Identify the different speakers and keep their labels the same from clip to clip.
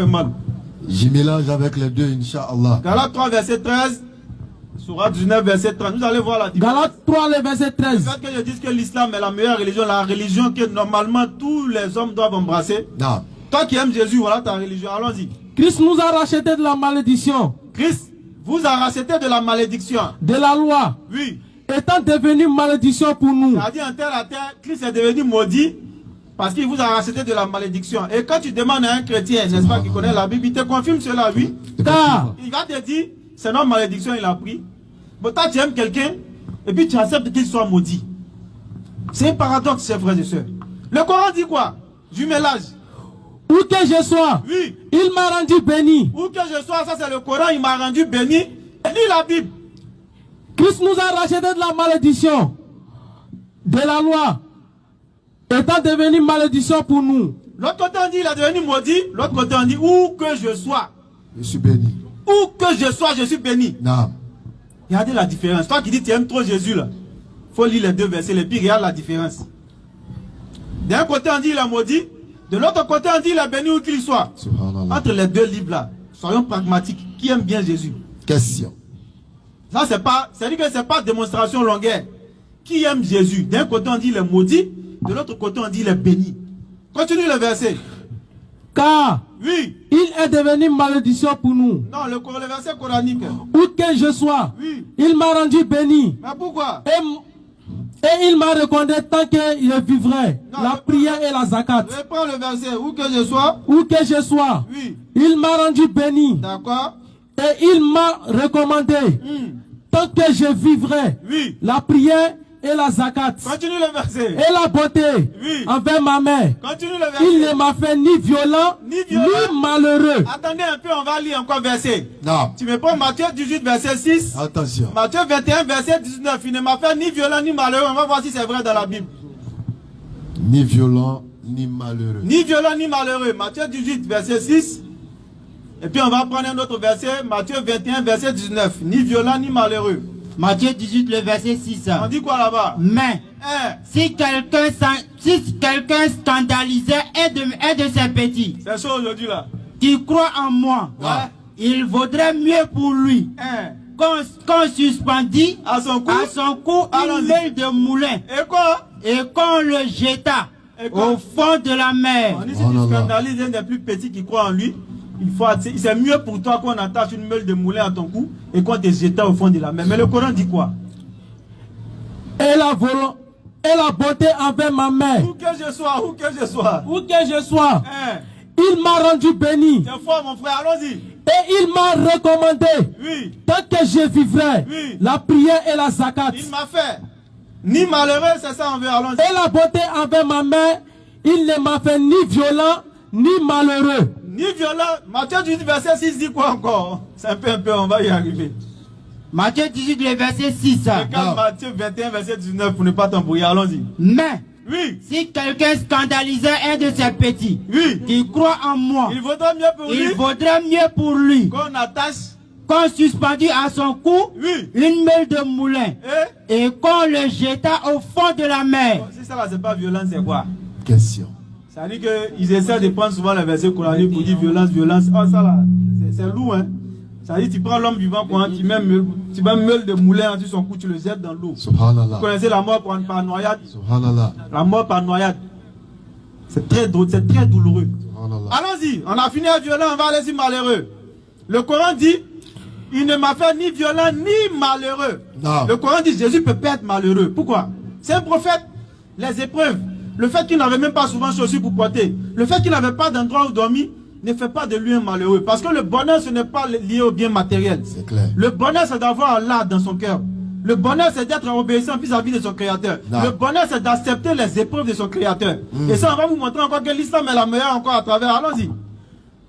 Speaker 1: mal.
Speaker 2: J'y mélange avec les deux, Inch'Allah.
Speaker 1: Galates 3, verset 13. Sourate 19, verset 30. Vous allez voir la différence.
Speaker 3: Galates 3, le verset 13.
Speaker 1: Le fait que je dise que l'islam est la meilleure religion, la religion que normalement tous les hommes doivent embrasser.
Speaker 2: Non.
Speaker 1: Toi qui aimes Jésus, voilà ta religion. Allons-y.
Speaker 3: Christ nous a racheté de la malédiction.
Speaker 1: Christ vous a racheté de la malédiction.
Speaker 3: De la loi.
Speaker 1: Oui.
Speaker 3: Étant devenu malédiction pour nous.
Speaker 1: C'est-à-dire en terre à terre, Christ est devenu maudit parce qu'il vous a racheté de la malédiction. Et quand tu demandes à un chrétien, n'est-ce pas, qui connaît la Bible, il te confirme cela, oui.
Speaker 3: Car
Speaker 1: Il va te dire, c'est notre malédiction, il a pris. Mais toi, tu aimes quelqu'un et puis tu acceptes qu'il soit maudit. C'est un paradoxe, chers frères et sœurs. Le Coran dit quoi? Jumelage.
Speaker 3: où que je sois,
Speaker 1: Oui.
Speaker 3: il m'a rendu béni.
Speaker 1: Où que je sois, ça c'est le Coran, il m'a rendu béni. Lis la Bible.
Speaker 3: Christ nous a racheté de la malédiction, de la loi, étant devenu malédiction pour nous.
Speaker 1: L'autre côté on dit il est devenu maudit. L'autre côté on dit où que je sois.
Speaker 2: Je suis béni.
Speaker 1: Où que je sois, je suis béni.
Speaker 2: Non.
Speaker 1: Regardez la différence. Toi qui dis tu aimes trop Jésus là. Faut lire les deux versets. Les puis regarde la différence. D'un côté on dit il est maudit. De l'autre côté on dit il est béni où qu'il soit.
Speaker 2: Subhanallah.
Speaker 1: Entre les deux livres là, soyons pragmatiques. Qui aime bien Jésus?
Speaker 2: Question.
Speaker 1: Ça c'est pas, c'est-à-dire que c'est pas démonstration longueur. Qui aime Jésus? D'un côté on dit il est maudit. De l'autre côté on dit il est béni. Continue le verset.
Speaker 3: Car
Speaker 1: Oui.
Speaker 3: il est devenu malédiction pour nous.
Speaker 1: Non, le verset coranique.
Speaker 3: Où que je sois,
Speaker 1: Oui.
Speaker 3: il m'a rendu béni.
Speaker 1: Mais pourquoi?
Speaker 3: Et il m'a recommandé tant qu'il vivrait
Speaker 1: Non,
Speaker 3: la prière et la zakat.
Speaker 1: Reprends le verset. Où que je sois.
Speaker 3: Où que je sois,
Speaker 1: Oui.
Speaker 3: il m'a rendu béni.
Speaker 1: D'accord.
Speaker 3: Et il m'a recommandé tant que je vivrai
Speaker 1: Oui.
Speaker 3: la prière et la zakat.
Speaker 1: Continue le verset.
Speaker 3: Et la beauté
Speaker 1: Oui.
Speaker 3: envers ma mère.
Speaker 1: Continue le verset.
Speaker 3: Il ne m'a fait ni violent, ni malheureux.
Speaker 1: Attendez un peu, on va lire encore verset.
Speaker 2: Non.
Speaker 1: Tu me prends Matthieu 18, verset 6.
Speaker 2: Attention.
Speaker 1: Matthieu 21, verset 19. Il ne m'a fait ni violent ni malheureux. On va voir si c'est vrai dans la Bible.
Speaker 2: Ni violent, ni malheureux.
Speaker 1: Ni violent ni malheureux. Matthieu 18, verset 6. Et puis on va prendre un autre verset. Matthieu 21, verset 19. Ni violent ni malheureux.
Speaker 4: Matthieu 18, le verset 6.
Speaker 1: On dit quoi là-bas?
Speaker 4: Mais
Speaker 1: Hein?
Speaker 4: si quelqu'un scandalisait un de ses petits
Speaker 1: C'est chaud aujourd'hui là.
Speaker 4: qui croit en moi,
Speaker 1: Ouais.
Speaker 4: il vaudrait mieux pour lui
Speaker 1: Hein?
Speaker 4: qu'on suspendit
Speaker 1: À son cou.
Speaker 4: une
Speaker 1: Allons-y.
Speaker 4: meule de moulin
Speaker 1: Et quoi?
Speaker 4: et qu'on le jeta
Speaker 1: Et quoi?
Speaker 4: au fond de la mer.
Speaker 1: On dit si
Speaker 2: Oh
Speaker 1: tu
Speaker 2: là là.
Speaker 1: scandalises un des plus petits qui croit en lui, c'est mieux pour toi qu'on attache une meule de moulin à ton cou et qu'on te jette au fond de la mer. Mais le Coran dit quoi?
Speaker 3: Et la beauté envers ma mère.
Speaker 1: Où que je sois, où que je sois.
Speaker 3: Où que je sois,
Speaker 1: Hein?
Speaker 3: il m'a rendu béni.
Speaker 1: C'est fort mon frère, allons-y.
Speaker 3: Et il m'a recommandé
Speaker 1: Oui,
Speaker 3: tant que je vivrai
Speaker 1: Oui.
Speaker 3: la prière et la zakat.
Speaker 1: il m'a fait. Ni malheureux, c'est ça on veut, allons-y.
Speaker 3: Et la beauté envers ma mère, il ne m'a fait ni violent, ni malheureux.
Speaker 1: Ni violent. Matthieu 18, verset 6 dit quoi encore? C'est un peu, on va y arriver.
Speaker 4: Matthieu 18, le verset 6.
Speaker 1: Regarde Matthieu 21, verset 19 pour ne pas t'embrouiller, allons-y.
Speaker 4: Mais
Speaker 1: Oui,
Speaker 4: si quelqu'un scandalisait un de ses petits
Speaker 1: oui.
Speaker 4: qui croit en moi,
Speaker 1: Il vaudra mieux pour
Speaker 4: il
Speaker 1: lui
Speaker 4: vaudrait mieux pour lui
Speaker 1: qu'on attache.
Speaker 4: qu'on suspendit à son cou
Speaker 1: Oui.
Speaker 4: une meule de moulin
Speaker 1: Et
Speaker 4: et qu'on le jeta au fond de la mer.
Speaker 1: si ça là, c'est pas violent, c'est quoi?
Speaker 2: Question.
Speaker 1: Ça veut dire qu'ils essaient de prendre souvent les versets coraniques pour dire violence, violence. Oh, ça là, c'est lourd, hein. Ça veut dire tu prends l'homme vivant, tu mets meule de moulin sur son cou, tu le jettes dans l'eau. Vous
Speaker 2: Subhanallah.
Speaker 1: connaissez la mort par noyade?
Speaker 2: Subhanallah.
Speaker 1: La mort par noyade. C'est très douloureux.
Speaker 2: Subhanallah.
Speaker 1: Allons-y, on a fini à violent, on va aller sur malheureux. Le Coran dit, il ne m'a fait ni violent ni malheureux.
Speaker 2: Non.
Speaker 1: Le Coran dit, Jésus peut pas être malheureux. Pourquoi? C'est un prophète. Les épreuves, le fait qu'il n'avait même pas souvent chaussures pour porter, le fait qu'il n'avait pas d'endroit où dormir, ne fait pas de lui un malheureux. Parce que le bonheur, ce n'est pas lié au bien matériel.
Speaker 2: C'est clair.
Speaker 1: Le bonheur, c'est d'avoir Allah dans son cœur. Le bonheur, c'est d'être obéissant vis-à-vis de son Créateur.
Speaker 2: Non.
Speaker 1: Le bonheur, c'est d'accepter les épreuves de son Créateur. Et ça, on va vous montrer encore que l'islam est la meilleure encore à travers. Allons-y.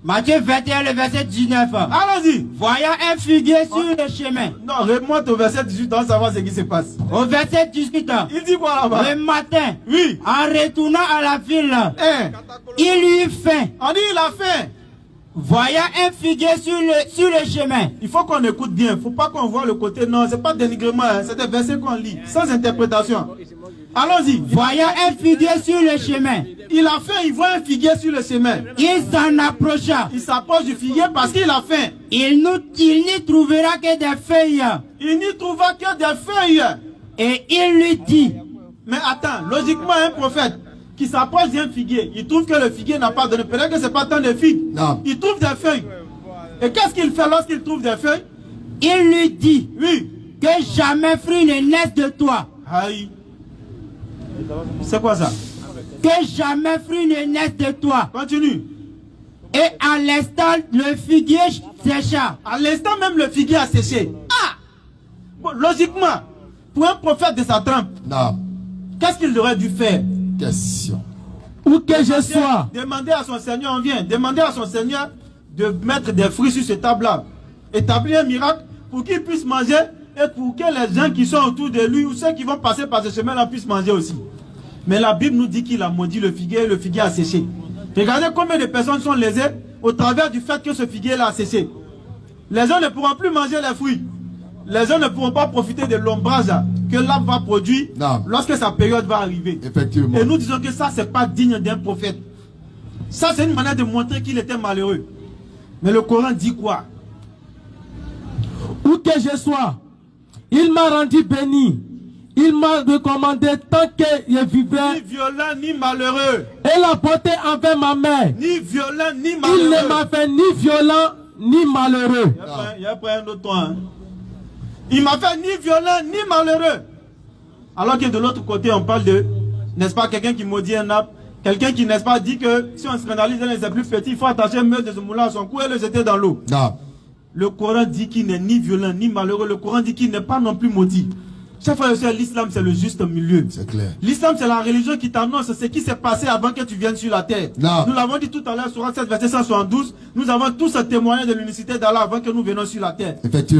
Speaker 4: Matthieu 21, le verset 19.
Speaker 1: Allons-y.
Speaker 4: Voyant un figuier sur le chemin.
Speaker 1: Non, remonte au verset 18 pour savoir ce qui se passe.
Speaker 4: Au verset 18.
Speaker 1: Il dit quoi là-bas?
Speaker 4: Le matin,
Speaker 1: Oui.
Speaker 4: en retournant à la ville,
Speaker 1: Hein.
Speaker 4: il eut faim.
Speaker 1: On dit il a faim.
Speaker 4: Voyant un figuier sur le chemin.
Speaker 1: Il faut qu'on écoute bien. Il ne faut pas qu'on voit le côté. Non, ce n'est pas dénigrement. Hein. C'est des versets qu'on lit, sans interprétation. Allons-y.
Speaker 4: Voyant un figuier sur le chemin.
Speaker 1: Il a faim, il voit un figuier sur le chemin.
Speaker 4: Il s'en approcha.
Speaker 1: Il s'approche du figuier parce qu'il a faim.
Speaker 4: Il n'y trouvera que des feuilles.
Speaker 1: Il n'y trouvera que des feuilles.
Speaker 4: Et il lui dit.
Speaker 1: Mais attends, logiquement, un prophète qui s'approche d'un figuier, il trouve que le figuier n'a pas donné. Peut-être que ce n'est pas tant de figues.
Speaker 2: Non.
Speaker 1: Il trouve des feuilles. Et qu'est-ce qu'il fait lorsqu'il trouve des feuilles?
Speaker 4: Il lui dit.
Speaker 1: Oui.
Speaker 4: Que jamais fruit ne naisse de toi.
Speaker 1: Aïe. C'est quoi ça?
Speaker 4: Que jamais fruit ne naisse de toi.
Speaker 1: Continue.
Speaker 4: Et à l'instant, le figuier sécha.
Speaker 1: À l'instant même, le figuier a séché. Ah! Bon, logiquement, pour un prophète de sa trempe,
Speaker 2: Non.
Speaker 1: qu'est-ce qu'il aurait dû faire?
Speaker 2: Question.
Speaker 3: Où que je sois,
Speaker 1: Demander à son Seigneur, on vient, demander à son Seigneur de mettre des fruits sur cette table-là. Établir un miracle pour qu'il puisse manger et pour que les gens qui sont autour de lui ou ceux qui vont passer par ce chemin-là puissent manger aussi. Mais la Bible nous dit qu'il a maudit le figuier et le figuier a séché. Regardez combien de personnes sont lésées au travers du fait que ce figuier-là a séché. Les gens ne pourront plus manger les fruits. Les gens ne pourront pas profiter de l'ombrage que l'arbre va produire
Speaker 2: Non.
Speaker 1: lorsque sa période va arriver.
Speaker 2: Effectivement.
Speaker 1: Et nous disons que ça, c'est pas digne d'un prophète. Ça, c'est une manière de montrer qu'il était malheureux. Mais le Coran dit quoi?
Speaker 3: où que je sois, il m'a rendu béni. Il m'a recommandé tant que je
Speaker 1: Ni
Speaker 3: vivrais
Speaker 1: violent, ni malheureux.
Speaker 3: et la portée envers ma mère.
Speaker 1: Ni violent, ni
Speaker 3: Il
Speaker 1: malheureux.
Speaker 3: ne m'a fait ni violent ni malheureux.
Speaker 1: Il y a pas un autre ton. Hein. Il m'a fait ni violent, ni malheureux. Alors que de l'autre côté, on parle de, n'est-ce pas, quelqu'un qui maudit un arbre. Quelqu'un qui, n'est-ce pas, dit que si on scandalise un des plus petits, il faut attacher un meurtre de ce moulin à son cou et le jeter dans l'eau.
Speaker 2: Non.
Speaker 1: Le Coran dit qu'il n'est ni violent, ni malheureux. Le Coran dit qu'il n'est pas non plus maudit. Chaque fois que l'islam, c'est le juste milieu.
Speaker 2: C'est clair.
Speaker 1: L'islam, c'est la religion qui t'annonce ce qui s'est passé avant que tu viennes sur la terre.
Speaker 2: Non.
Speaker 1: Nous l'avons dit tout à l'heure sur 7 verset 172. Nous avons tous témoigné de l'unicité d'Allah avant que nous venions sur la terre.
Speaker 2: Effectivement.